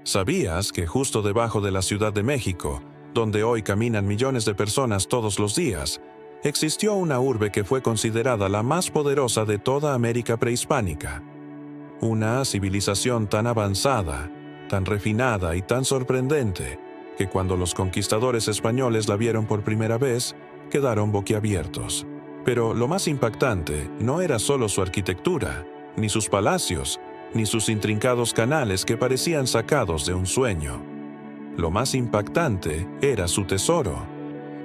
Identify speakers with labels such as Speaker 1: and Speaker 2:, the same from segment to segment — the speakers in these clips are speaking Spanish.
Speaker 1: ¿Sabías que justo debajo de la Ciudad de México, donde hoy caminan millones de personas todos los días, existió una urbe que fue considerada la más poderosa de toda América prehispánica? Una civilización tan avanzada, tan refinada y tan sorprendente, que cuando los conquistadores españoles la vieron por primera vez, quedaron boquiabiertos. Pero lo más impactante no era solo su arquitectura, ni sus palacios, ni sus intrincados canales que parecían sacados de un sueño. Lo más impactante era su tesoro,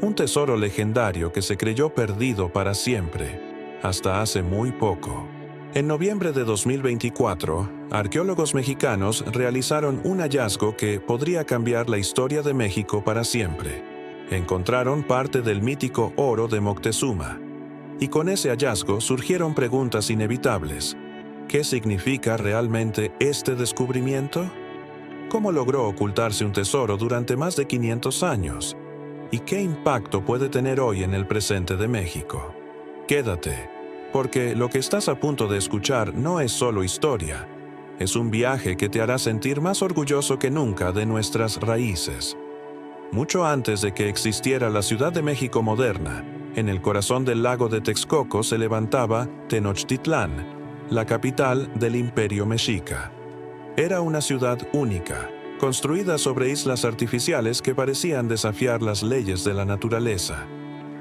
Speaker 1: un tesoro legendario que se creyó perdido para siempre, hasta hace muy poco. En noviembre de 2024, arqueólogos mexicanos realizaron un hallazgo que podría cambiar la historia de México para siempre. Encontraron parte del mítico oro de Moctezuma. Y con ese hallazgo surgieron preguntas inevitables. ¿Qué significa realmente este descubrimiento? ¿Cómo logró ocultarse un tesoro durante más de 500 años? ¿Y qué impacto puede tener hoy en el presente de México? Quédate, porque lo que estás a punto de escuchar no es solo historia. Es un viaje que te hará sentir más orgulloso que nunca de nuestras raíces. Mucho antes de que existiera la Ciudad de México moderna, en el corazón del lago de Texcoco se levantaba Tenochtitlán, la capital del Imperio Mexica. Era una ciudad única, construida sobre islas artificiales que parecían desafiar las leyes de la naturaleza.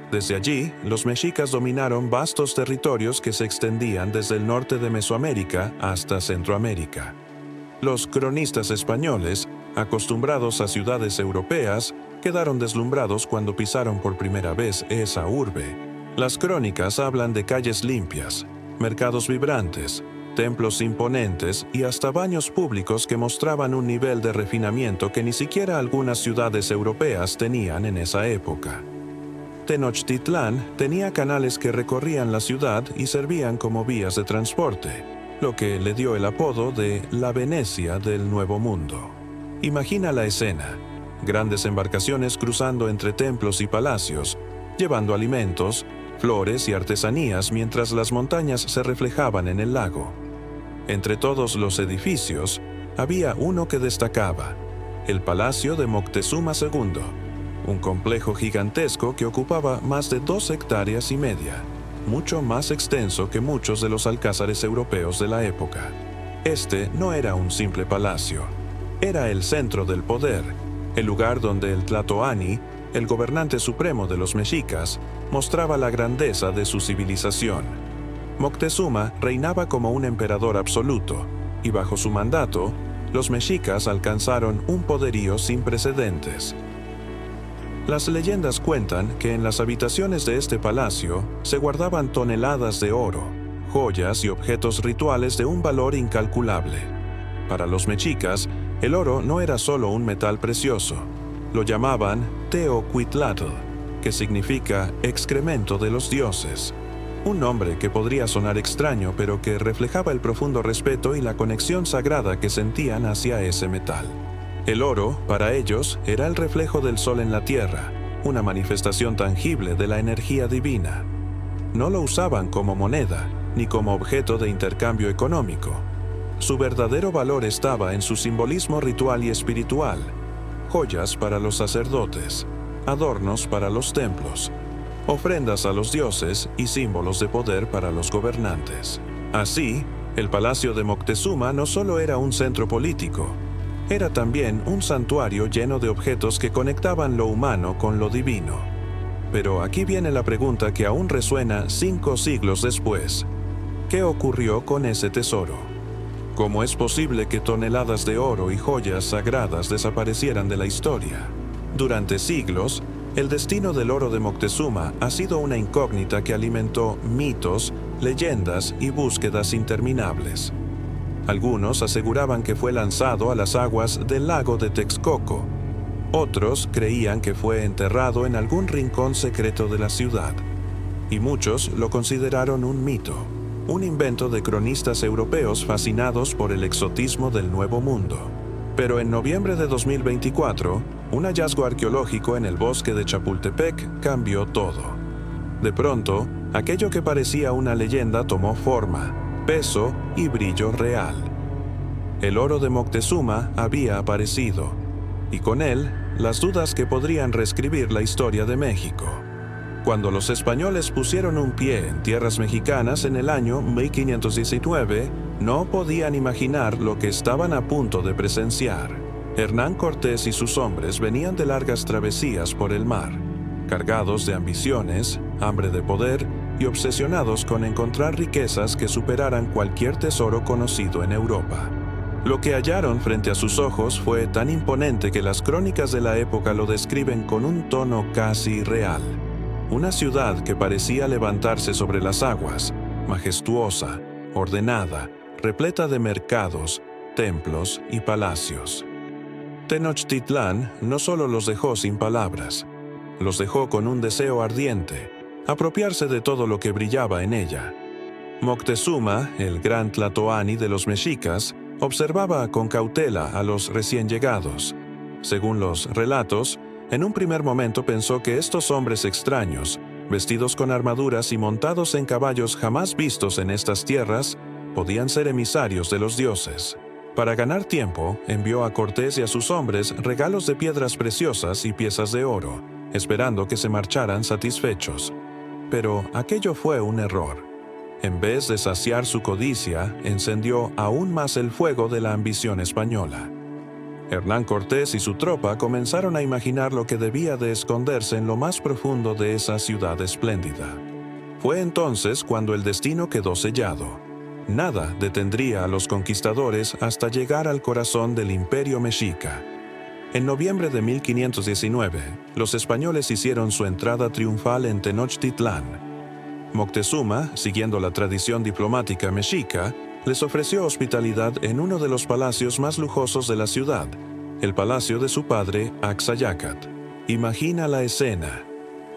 Speaker 1: Desde allí, los mexicas dominaron vastos territorios que se extendían desde el norte de Mesoamérica hasta Centroamérica. Los cronistas españoles, acostumbrados a ciudades europeas, quedaron deslumbrados cuando pisaron por primera vez esa urbe. Las crónicas hablan de calles limpias, mercados vibrantes, templos imponentes y hasta baños públicos que mostraban un nivel de refinamiento que ni siquiera algunas ciudades europeas tenían en esa época. Tenochtitlán tenía canales que recorrían la ciudad y servían como vías de transporte, lo que le dio el apodo de la Venecia del Nuevo Mundo. Imagina la escena: grandes embarcaciones cruzando entre templos y palacios, llevando alimentos, flores y artesanías mientras las montañas se reflejaban en el lago. Entre todos los edificios, había uno que destacaba: el Palacio de Moctezuma II, un complejo gigantesco que ocupaba más de 2,5 hectáreas, mucho más extenso que muchos de los alcázares europeos de la época. Este no era un simple palacio, era el centro del poder, el lugar donde el Tlatoani, el gobernante supremo de los mexicas, mostraba la grandeza de su civilización. Moctezuma reinaba como un emperador absoluto, y bajo su mandato, los mexicas alcanzaron un poderío sin precedentes. Las leyendas cuentan que en las habitaciones de este palacio se guardaban toneladas de oro, joyas y objetos rituales de un valor incalculable. Para los mexicas, el oro no era solo un metal precioso. Lo llamaban Teocuitlatl, que significa excremento de los dioses. Un nombre que podría sonar extraño, pero que reflejaba el profundo respeto y la conexión sagrada que sentían hacia ese metal. El oro, para ellos, era el reflejo del sol en la tierra, una manifestación tangible de la energía divina. No lo usaban como moneda, ni como objeto de intercambio económico. Su verdadero valor estaba en su simbolismo ritual y espiritual: joyas para los sacerdotes, adornos para los templos, ofrendas a los dioses y símbolos de poder para los gobernantes. Así, el Palacio de Moctezuma no solo era un centro político, era también un santuario lleno de objetos que conectaban lo humano con lo divino. Pero aquí viene la pregunta que aún resuena 5 siglos después: ¿qué ocurrió con ese tesoro? ¿Cómo es posible que toneladas de oro y joyas sagradas desaparecieran de la historia? Durante siglos, el destino del oro de Moctezuma ha sido una incógnita que alimentó mitos, leyendas y búsquedas interminables. Algunos aseguraban que fue lanzado a las aguas del lago de Texcoco. Otros creían que fue enterrado en algún rincón secreto de la ciudad. Y muchos lo consideraron un mito, un invento de cronistas europeos fascinados por el exotismo del Nuevo Mundo. Pero en noviembre de 2024, un hallazgo arqueológico en el bosque de Chapultepec cambió todo. De pronto, aquello que parecía una leyenda tomó forma, peso y brillo real. El oro de Moctezuma había aparecido, y con él las dudas que podrían reescribir la historia de México. Cuando los españoles pusieron un pie en tierras mexicanas en el año 1519, no podían imaginar lo que estaban a punto de presenciar. Hernán Cortés y sus hombres venían de largas travesías por el mar, cargados de ambiciones, hambre de poder y obsesionados con encontrar riquezas que superaran cualquier tesoro conocido en Europa. Lo que hallaron frente a sus ojos fue tan imponente que las crónicas de la época lo describen con un tono casi irreal. Una ciudad que parecía levantarse sobre las aguas, majestuosa, ordenada, repleta de mercados, templos y palacios. Tenochtitlán no solo los dejó sin palabras, los dejó con un deseo ardiente, apropiarse de todo lo que brillaba en ella. Moctezuma, el gran tlatoani de los mexicas, observaba con cautela a los recién llegados. Según los relatos, en un primer momento pensó que estos hombres extraños, vestidos con armaduras y montados en caballos jamás vistos en estas tierras, podían ser emisarios de los dioses. Para ganar tiempo, envió a Cortés y a sus hombres regalos de piedras preciosas y piezas de oro, esperando que se marcharan satisfechos. Pero aquello fue un error. En vez de saciar su codicia, encendió aún más el fuego de la ambición española. Hernán Cortés y su tropa comenzaron a imaginar lo que debía de esconderse en lo más profundo de esa ciudad espléndida. Fue entonces cuando el destino quedó sellado. Nada detendría a los conquistadores hasta llegar al corazón del Imperio Mexica. En noviembre de 1519, los españoles hicieron su entrada triunfal en Tenochtitlán. Moctezuma, siguiendo la tradición diplomática mexica, les ofreció hospitalidad en uno de los palacios más lujosos de la ciudad, el palacio de su padre, Axayácat. Imagina la escena.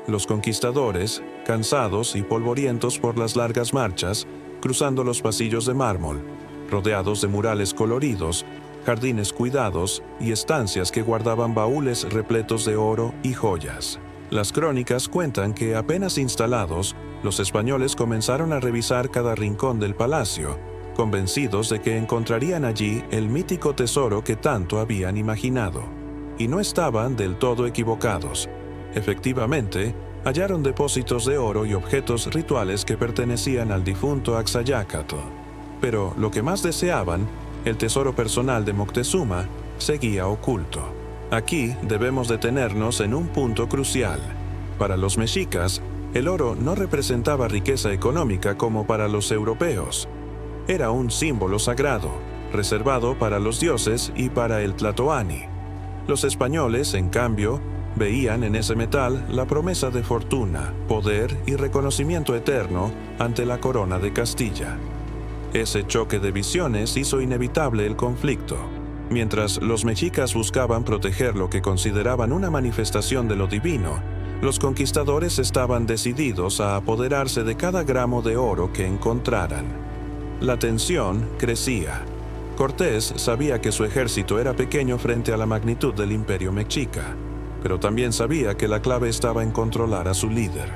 Speaker 1: Los conquistadores, cansados y polvorientos por las largas marchas, cruzando los pasillos de mármol, rodeados de murales coloridos, jardines cuidados y estancias que guardaban baúles repletos de oro y joyas. Las crónicas cuentan que apenas instalados, los españoles comenzaron a revisar cada rincón del palacio, convencidos de que encontrarían allí el mítico tesoro que tanto habían imaginado. Y no estaban del todo equivocados. Efectivamente, hallaron depósitos de oro y objetos rituales que pertenecían al difunto Axayácatl. Pero lo que más deseaban, el tesoro personal de Moctezuma, seguía oculto. Aquí debemos detenernos en un punto crucial. Para los mexicas, el oro no representaba riqueza económica como para los europeos. Era un símbolo sagrado, reservado para los dioses y para el tlatoani. Los españoles, en cambio, veían en ese metal la promesa de fortuna, poder y reconocimiento eterno ante la corona de Castilla. Ese choque de visiones hizo inevitable el conflicto. Mientras los mexicas buscaban proteger lo que consideraban una manifestación de lo divino, los conquistadores estaban decididos a apoderarse de cada gramo de oro que encontraran. La tensión crecía. Cortés sabía que su ejército era pequeño frente a la magnitud del imperio mexica, pero también sabía que la clave estaba en controlar a su líder.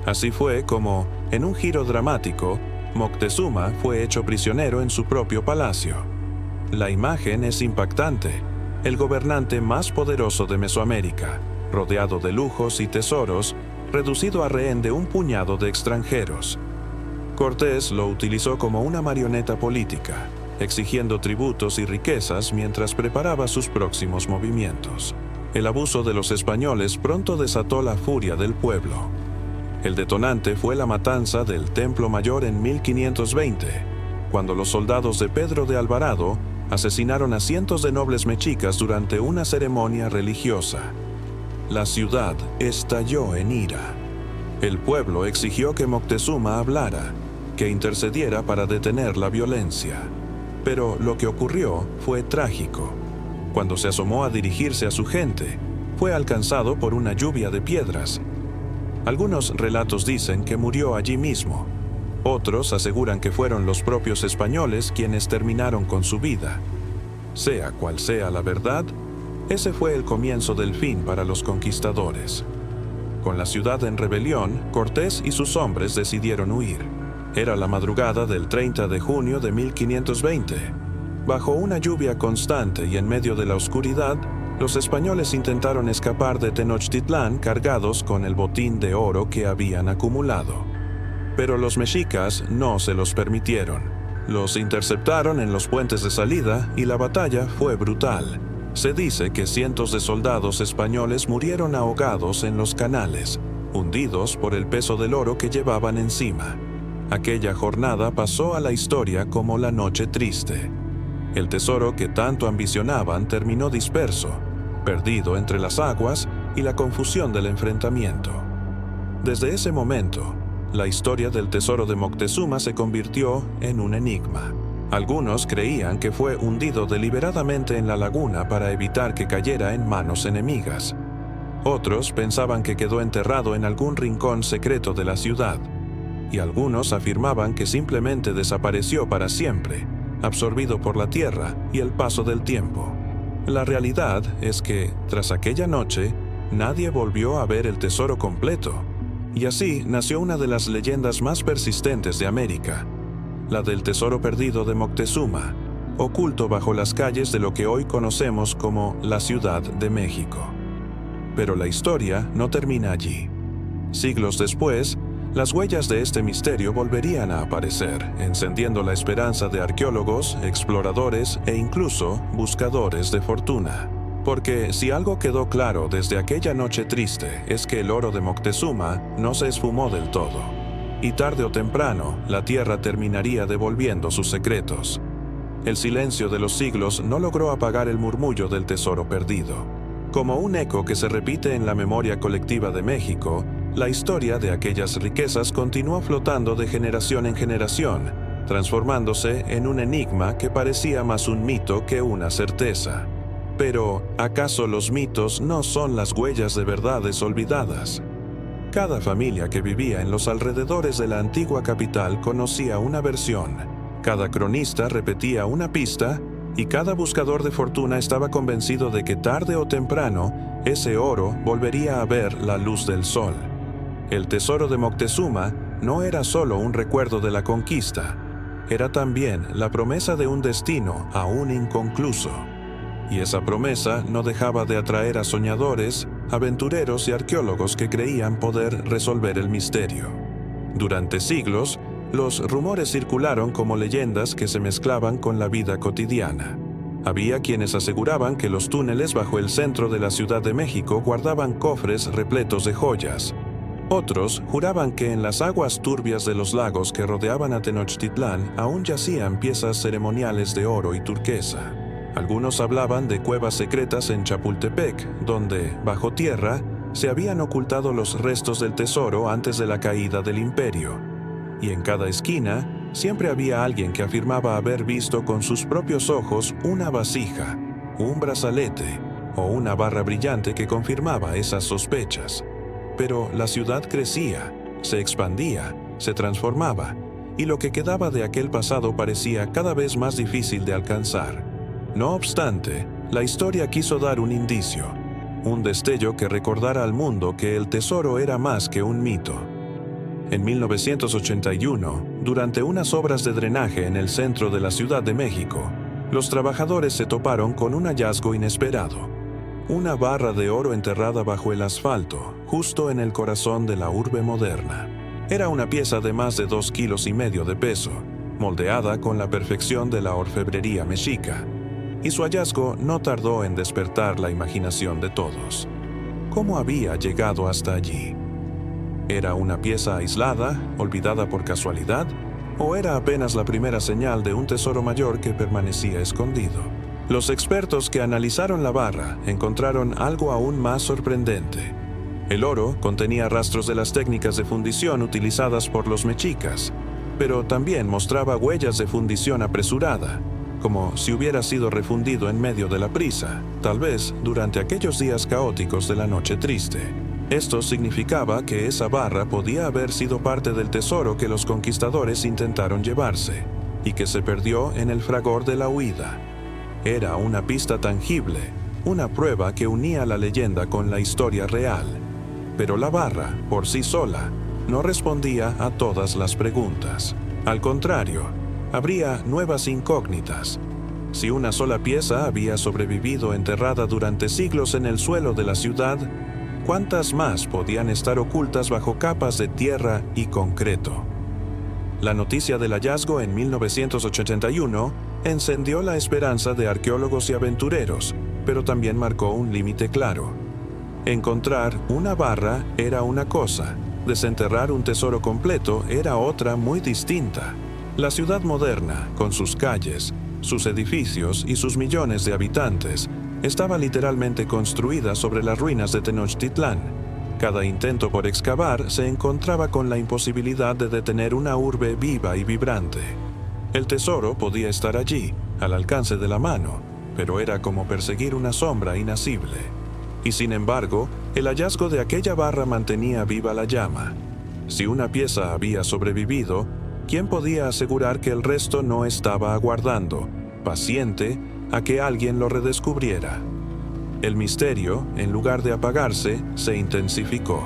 Speaker 1: Así fue como, en un giro dramático, Moctezuma fue hecho prisionero en su propio palacio. La imagen es impactante. El gobernante más poderoso de Mesoamérica, rodeado de lujos y tesoros, reducido a rehén de un puñado de extranjeros. Cortés lo utilizó como una marioneta política, exigiendo tributos y riquezas mientras preparaba sus próximos movimientos. El abuso de los españoles pronto desató la furia del pueblo. El detonante fue la matanza del Templo Mayor en 1520, cuando los soldados de Pedro de Alvarado asesinaron a cientos de nobles mexicas durante una ceremonia religiosa. La ciudad estalló en ira. El pueblo exigió que Moctezuma hablara, que intercediera para detener la violencia. Pero lo que ocurrió fue trágico. Cuando se asomó a dirigirse a su gente, fue alcanzado por una lluvia de piedras. Algunos relatos dicen que murió allí mismo. Otros aseguran que fueron los propios españoles quienes terminaron con su vida. Sea cual sea la verdad, ese fue el comienzo del fin para los conquistadores. Con la ciudad en rebelión, Cortés y sus hombres decidieron huir. Era la madrugada del 30 de junio de 1520. Bajo una lluvia constante y en medio de la oscuridad, los españoles intentaron escapar de Tenochtitlán cargados con el botín de oro que habían acumulado. Pero los mexicas no se los permitieron. Los interceptaron en los puentes de salida y la batalla fue brutal. Se dice que cientos de soldados españoles murieron ahogados en los canales, hundidos por el peso del oro que llevaban encima. Aquella jornada pasó a la historia como la Noche Triste. El tesoro que tanto ambicionaban terminó disperso, perdido entre las aguas y la confusión del enfrentamiento. Desde ese momento, la historia del tesoro de Moctezuma se convirtió en un enigma. Algunos creían que fue hundido deliberadamente en la laguna para evitar que cayera en manos enemigas. Otros pensaban que quedó enterrado en algún rincón secreto de la ciudad. Y algunos afirmaban que simplemente desapareció para siempre, absorbido por la tierra y el paso del tiempo. La realidad es que, tras aquella noche, nadie volvió a ver el tesoro completo. Y así nació una de las leyendas más persistentes de América, la del tesoro perdido de Moctezuma, oculto bajo las calles de lo que hoy conocemos como la Ciudad de México. Pero la historia no termina allí. Siglos después, las huellas de este misterio volverían a aparecer, encendiendo la esperanza de arqueólogos, exploradores e incluso buscadores de fortuna. Porque si algo quedó claro desde aquella noche triste es que el oro de Moctezuma no se esfumó del todo. Y tarde o temprano, la tierra terminaría devolviendo sus secretos. El silencio de los siglos no logró apagar el murmullo del tesoro perdido. Como un eco que se repite en la memoria colectiva de México, la historia de aquellas riquezas continuó flotando de generación en generación, transformándose en un enigma que parecía más un mito que una certeza. Pero, ¿acaso los mitos no son las huellas de verdades olvidadas? Cada familia que vivía en los alrededores de la antigua capital conocía una versión, cada cronista repetía una pista y cada buscador de fortuna estaba convencido de que tarde o temprano ese oro volvería a ver la luz del sol. El tesoro de Moctezuma no era solo un recuerdo de la conquista, era también la promesa de un destino aún inconcluso. Y esa promesa no dejaba de atraer a soñadores, aventureros y arqueólogos que creían poder resolver el misterio. Durante siglos, los rumores circularon como leyendas que se mezclaban con la vida cotidiana. Había quienes aseguraban que los túneles bajo el centro de la Ciudad de México guardaban cofres repletos de joyas. Otros juraban que en las aguas turbias de los lagos que rodeaban a Tenochtitlán aún yacían piezas ceremoniales de oro y turquesa. Algunos hablaban de cuevas secretas en Chapultepec, donde, bajo tierra, se habían ocultado los restos del tesoro antes de la caída del imperio. Y en cada esquina, siempre había alguien que afirmaba haber visto con sus propios ojos una vasija, un brazalete o una barra brillante que confirmaba esas sospechas. Pero la ciudad crecía, se expandía, se transformaba, y lo que quedaba de aquel pasado parecía cada vez más difícil de alcanzar. No obstante, la historia quiso dar un indicio, un destello que recordara al mundo que el tesoro era más que un mito. En 1981, durante unas obras de drenaje en el centro de la Ciudad de México, los trabajadores se toparon con un hallazgo inesperado. Una barra de oro enterrada bajo el asfalto, justo en el corazón de la urbe moderna. Era una pieza de más de 2,5 kilos de peso, moldeada con la perfección de la orfebrería mexica. Y su hallazgo no tardó en despertar la imaginación de todos. ¿Cómo había llegado hasta allí? ¿Era una pieza aislada, olvidada por casualidad? ¿O era apenas la primera señal de un tesoro mayor que permanecía escondido? Los expertos que analizaron la barra encontraron algo aún más sorprendente. El oro contenía rastros de las técnicas de fundición utilizadas por los mexicas, pero también mostraba huellas de fundición apresurada, como si hubiera sido refundido en medio de la prisa, tal vez durante aquellos días caóticos de la Noche Triste. Esto significaba que esa barra podía haber sido parte del tesoro que los conquistadores intentaron llevarse, y que se perdió en el fragor de la huida. Era una pista tangible, una prueba que unía la leyenda con la historia real. Pero la barra, por sí sola, no respondía a todas las preguntas. Al contrario, habría nuevas incógnitas. Si una sola pieza había sobrevivido enterrada durante siglos en el suelo de la ciudad, ¿cuántas más podían estar ocultas bajo capas de tierra y concreto? La noticia del hallazgo en 1981 encendió la esperanza de arqueólogos y aventureros, pero también marcó un límite claro. Encontrar una barra era una cosa, desenterrar un tesoro completo era otra muy distinta. La ciudad moderna, con sus calles, sus edificios y sus millones de habitantes, estaba literalmente construida sobre las ruinas de Tenochtitlán. Cada intento por excavar se encontraba con la imposibilidad de detener una urbe viva y vibrante. El tesoro podía estar allí, al alcance de la mano, pero era como perseguir una sombra inacible. Y sin embargo, el hallazgo de aquella barra mantenía viva la llama. Si una pieza había sobrevivido, ¿quién podía asegurar que el resto no estaba aguardando, paciente, a que alguien lo redescubriera? El misterio, en lugar de apagarse, se intensificó.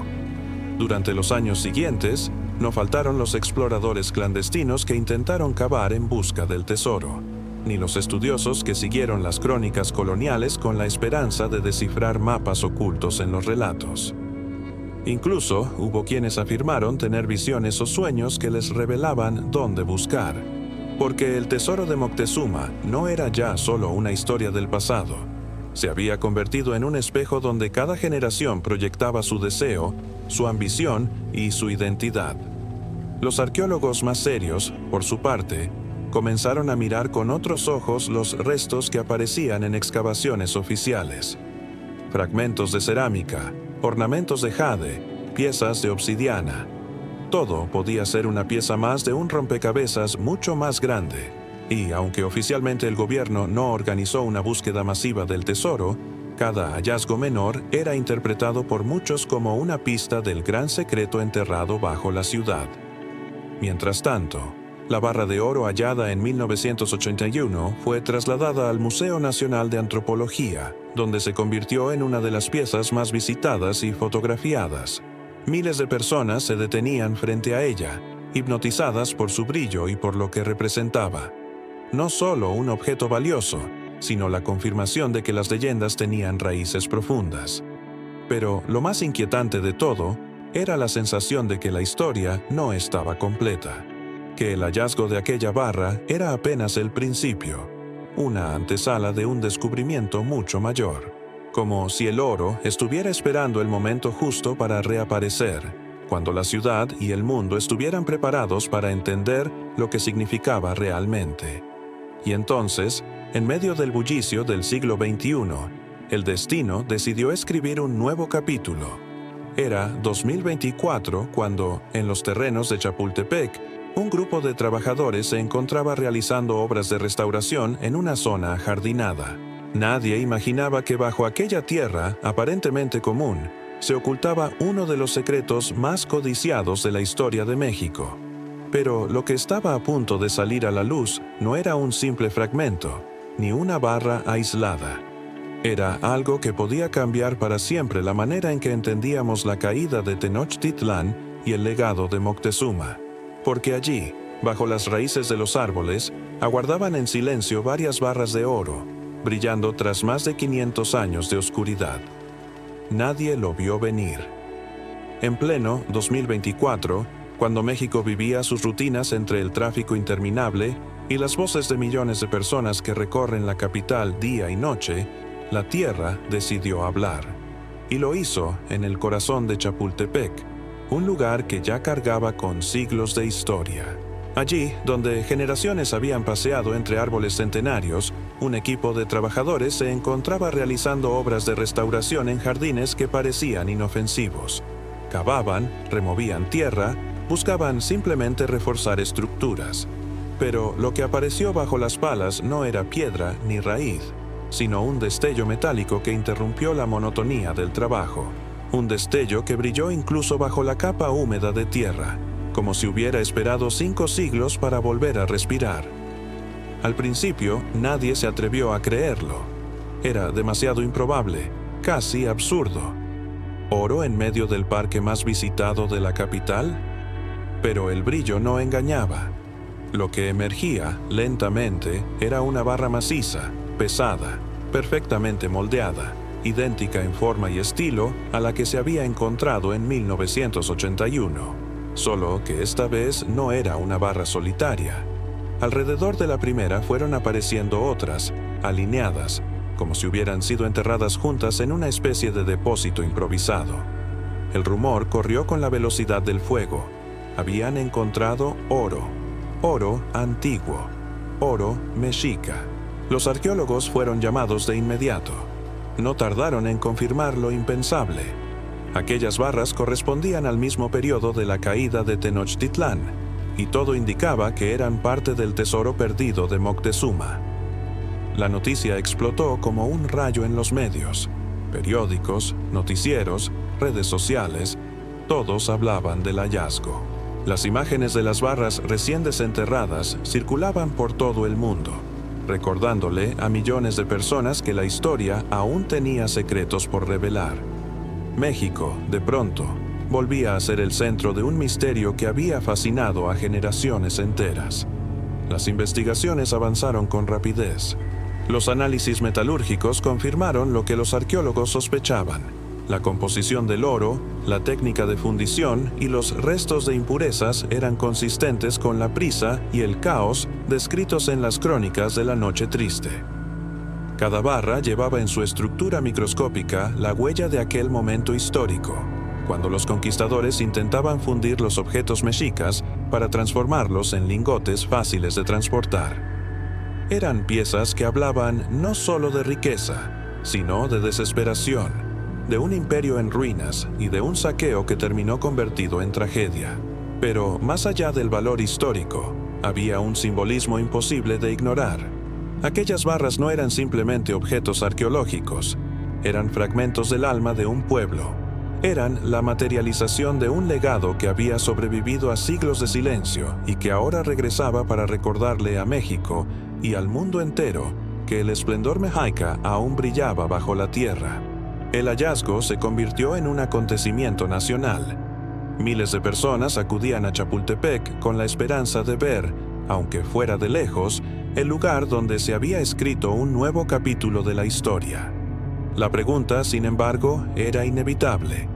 Speaker 1: Durante los años siguientes, no faltaron los exploradores clandestinos que intentaron cavar en busca del tesoro, ni los estudiosos que siguieron las crónicas coloniales con la esperanza de descifrar mapas ocultos en los relatos. Incluso hubo quienes afirmaron tener visiones o sueños que les revelaban dónde buscar, porque el tesoro de Moctezuma no era ya solo una historia del pasado. Se había convertido en un espejo donde cada generación proyectaba su deseo, su ambición y su identidad. Los arqueólogos más serios, por su parte, comenzaron a mirar con otros ojos los restos que aparecían en excavaciones oficiales. Fragmentos de cerámica, ornamentos de jade, piezas de obsidiana. Todo podía ser una pieza más de un rompecabezas mucho más grande. Y aunque oficialmente el gobierno no organizó una búsqueda masiva del tesoro, cada hallazgo menor era interpretado por muchos como una pista del gran secreto enterrado bajo la ciudad. Mientras tanto, la barra de oro hallada en 1981 fue trasladada al Museo Nacional de Antropología, donde se convirtió en una de las piezas más visitadas y fotografiadas. Miles de personas se detenían frente a ella, hipnotizadas por su brillo y por lo que representaba. No solo un objeto valioso, sino la confirmación de que las leyendas tenían raíces profundas. Pero lo más inquietante de todo era la sensación de que la historia no estaba completa, que el hallazgo de aquella barra era apenas el principio, una antesala de un descubrimiento mucho mayor, como si el oro estuviera esperando el momento justo para reaparecer, cuando la ciudad y el mundo estuvieran preparados para entender lo que significaba realmente. Y entonces, en medio del bullicio del siglo XXI, el destino decidió escribir un nuevo capítulo. Era 2024 cuando, en los terrenos de Chapultepec, un grupo de trabajadores se encontraba realizando obras de restauración en una zona ajardinada. Nadie imaginaba que bajo aquella tierra, aparentemente común, se ocultaba uno de los secretos más codiciados de la historia de México. Pero lo que estaba a punto de salir a la luz no era un simple fragmento, ni una barra aislada. Era algo que podía cambiar para siempre la manera en que entendíamos la caída de Tenochtitlán y el legado de Moctezuma. Porque allí, bajo las raíces de los árboles, aguardaban en silencio varias barras de oro, brillando tras más de 500 años de oscuridad. Nadie lo vio venir. En pleno 2024, cuando México vivía sus rutinas entre el tráfico interminable y las voces de millones de personas que recorren la capital día y noche, la tierra decidió hablar. Y lo hizo en el corazón de Chapultepec, un lugar que ya cargaba con siglos de historia. Allí, donde generaciones habían paseado entre árboles centenarios, un equipo de trabajadores se encontraba realizando obras de restauración en jardines que parecían inofensivos. Cavaban, removían tierra, buscaban simplemente reforzar estructuras. Pero lo que apareció bajo las palas no era piedra ni raíz, sino un destello metálico que interrumpió la monotonía del trabajo. Un destello que brilló incluso bajo la capa húmeda de tierra, como si hubiera esperado 5 siglos para volver a respirar. Al principio, nadie se atrevió a creerlo. Era demasiado improbable, casi absurdo. ¿Oro en medio del parque más visitado de la capital? Pero el brillo no engañaba. Lo que emergía, lentamente, era una barra maciza, pesada, perfectamente moldeada, idéntica en forma y estilo a la que se había encontrado en 1981, solo que esta vez no era una barra solitaria. Alrededor de la primera fueron apareciendo otras, alineadas, como si hubieran sido enterradas juntas en una especie de depósito improvisado. El rumor corrió con la velocidad del fuego. Habían encontrado oro, oro antiguo, oro mexica. Los arqueólogos fueron llamados de inmediato. No tardaron en confirmar lo impensable. Aquellas barras correspondían al mismo periodo de la caída de Tenochtitlán, y todo indicaba que eran parte del tesoro perdido de Moctezuma. La noticia explotó como un rayo en los medios. Periódicos, noticieros, redes sociales, todos hablaban del hallazgo. Las imágenes de las barras recién desenterradas circulaban por todo el mundo, recordándole a millones de personas que la historia aún tenía secretos por revelar. México, de pronto, volvía a ser el centro de un misterio que había fascinado a generaciones enteras. Las investigaciones avanzaron con rapidez. Los análisis metalúrgicos confirmaron lo que los arqueólogos sospechaban. La composición del oro, la técnica de fundición y los restos de impurezas eran consistentes con la prisa y el caos descritos en las crónicas de la Noche Triste. Cada barra llevaba en su estructura microscópica la huella de aquel momento histórico, cuando los conquistadores intentaban fundir los objetos mexicas para transformarlos en lingotes fáciles de transportar. Eran piezas que hablaban no solo de riqueza, sino de desesperación, de un imperio en ruinas y de un saqueo que terminó convertido en tragedia. Pero más allá del valor histórico, había un simbolismo imposible de ignorar. Aquellas barras no eran simplemente objetos arqueológicos, eran fragmentos del alma de un pueblo. Eran la materialización de un legado que había sobrevivido a siglos de silencio y que ahora regresaba para recordarle a México y al mundo entero que el esplendor mexica aún brillaba bajo la tierra. El hallazgo se convirtió en un acontecimiento nacional. Miles de personas acudían a Chapultepec con la esperanza de ver, aunque fuera de lejos, el lugar donde se había escrito un nuevo capítulo de la historia. La pregunta, sin embargo, era inevitable.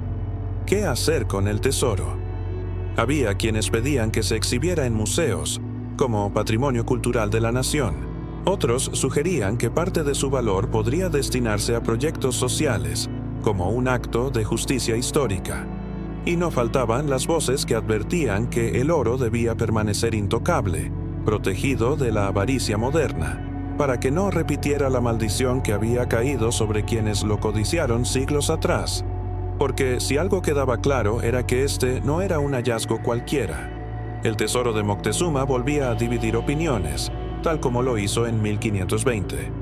Speaker 1: ¿Qué hacer con el tesoro? Había quienes pedían que se exhibiera en museos, como patrimonio cultural de la nación. Otros sugerían que parte de su valor podría destinarse a proyectos sociales, como un acto de justicia histórica. Y no faltaban las voces que advertían que el oro debía permanecer intocable, protegido de la avaricia moderna, para que no repitiera la maldición que había caído sobre quienes lo codiciaron siglos atrás. Porque si algo quedaba claro era que este no era un hallazgo cualquiera. El tesoro de Moctezuma volvía a dividir opiniones, tal como lo hizo en 1520.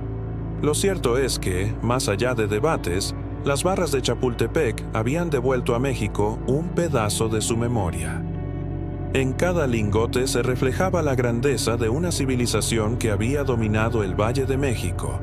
Speaker 1: Lo cierto es que, más allá de debates, las barras de Chapultepec habían devuelto a México un pedazo de su memoria. En cada lingote se reflejaba la grandeza de una civilización que había dominado el Valle de México,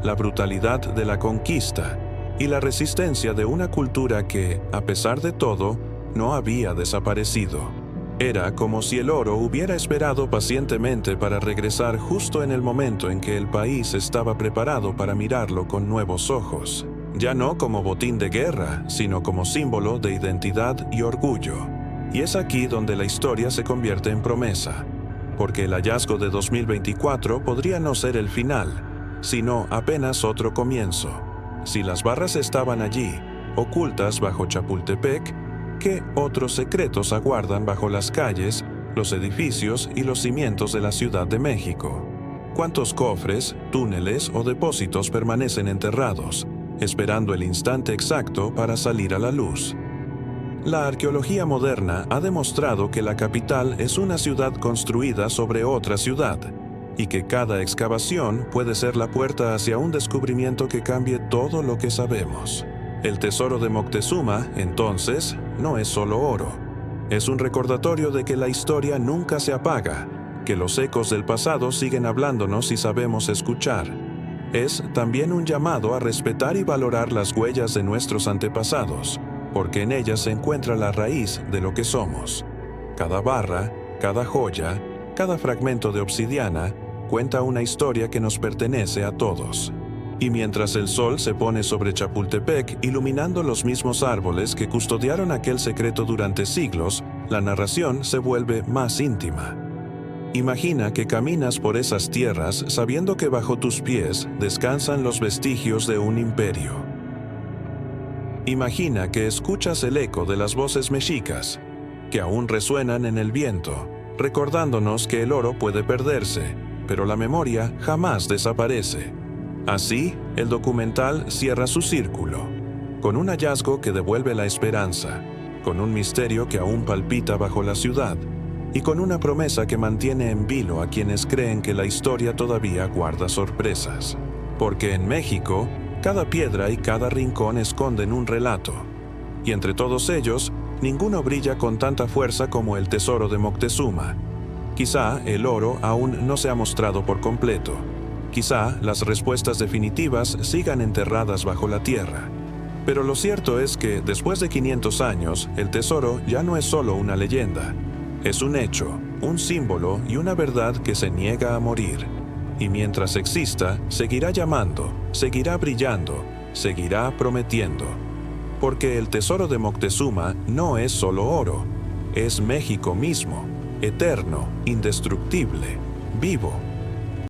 Speaker 1: la brutalidad de la conquista y la resistencia de una cultura que, a pesar de todo, no había desaparecido. Era como si el oro hubiera esperado pacientemente para regresar justo en el momento en que el país estaba preparado para mirarlo con nuevos ojos, ya no como botín de guerra, sino como símbolo de identidad y orgullo. Y es aquí donde la historia se convierte en promesa, porque el hallazgo de 2024 podría no ser el final, sino apenas otro comienzo. Si las barras estaban allí, ocultas bajo Chapultepec, ¿qué otros secretos aguardan bajo las calles, los edificios y los cimientos de la Ciudad de México? ¿Cuántos cofres, túneles o depósitos permanecen enterrados, esperando el instante exacto para salir a la luz? La arqueología moderna ha demostrado que la capital es una ciudad construida sobre otra ciudad, y que cada excavación puede ser la puerta hacia un descubrimiento que cambie todo lo que sabemos. El tesoro de Moctezuma, entonces, no es solo oro. Es un recordatorio de que la historia nunca se apaga, que los ecos del pasado siguen hablándonos si sabemos escuchar. Es también un llamado a respetar y valorar las huellas de nuestros antepasados, porque en ellas se encuentra la raíz de lo que somos. Cada barra, cada joya, cada fragmento de obsidiana cuenta una historia que nos pertenece a todos. Y mientras el sol se pone sobre Chapultepec, iluminando los mismos árboles que custodiaron aquel secreto durante siglos, la narración se vuelve más íntima. Imagina que caminas por esas tierras sabiendo que bajo tus pies descansan los vestigios de un imperio. Imagina que escuchas el eco de las voces mexicas, que aún resuenan en el viento, recordándonos que el oro puede perderse, pero la memoria jamás desaparece. Así, el documental cierra su círculo, con un hallazgo que devuelve la esperanza, con un misterio que aún palpita bajo la ciudad, y con una promesa que mantiene en vilo a quienes creen que la historia todavía guarda sorpresas. Porque en México, cada piedra y cada rincón esconden un relato, y entre todos ellos, ninguno brilla con tanta fuerza como el tesoro de Moctezuma. Quizá el oro aún no se ha mostrado por completo. Quizá las respuestas definitivas sigan enterradas bajo la tierra. Pero lo cierto es que, después de 500 años, el tesoro ya no es solo una leyenda. Es un hecho, un símbolo y una verdad que se niega a morir. Y mientras exista, seguirá llamando, seguirá brillando, seguirá prometiendo. Porque el tesoro de Moctezuma no es solo oro, es México mismo, eterno, indestructible, vivo.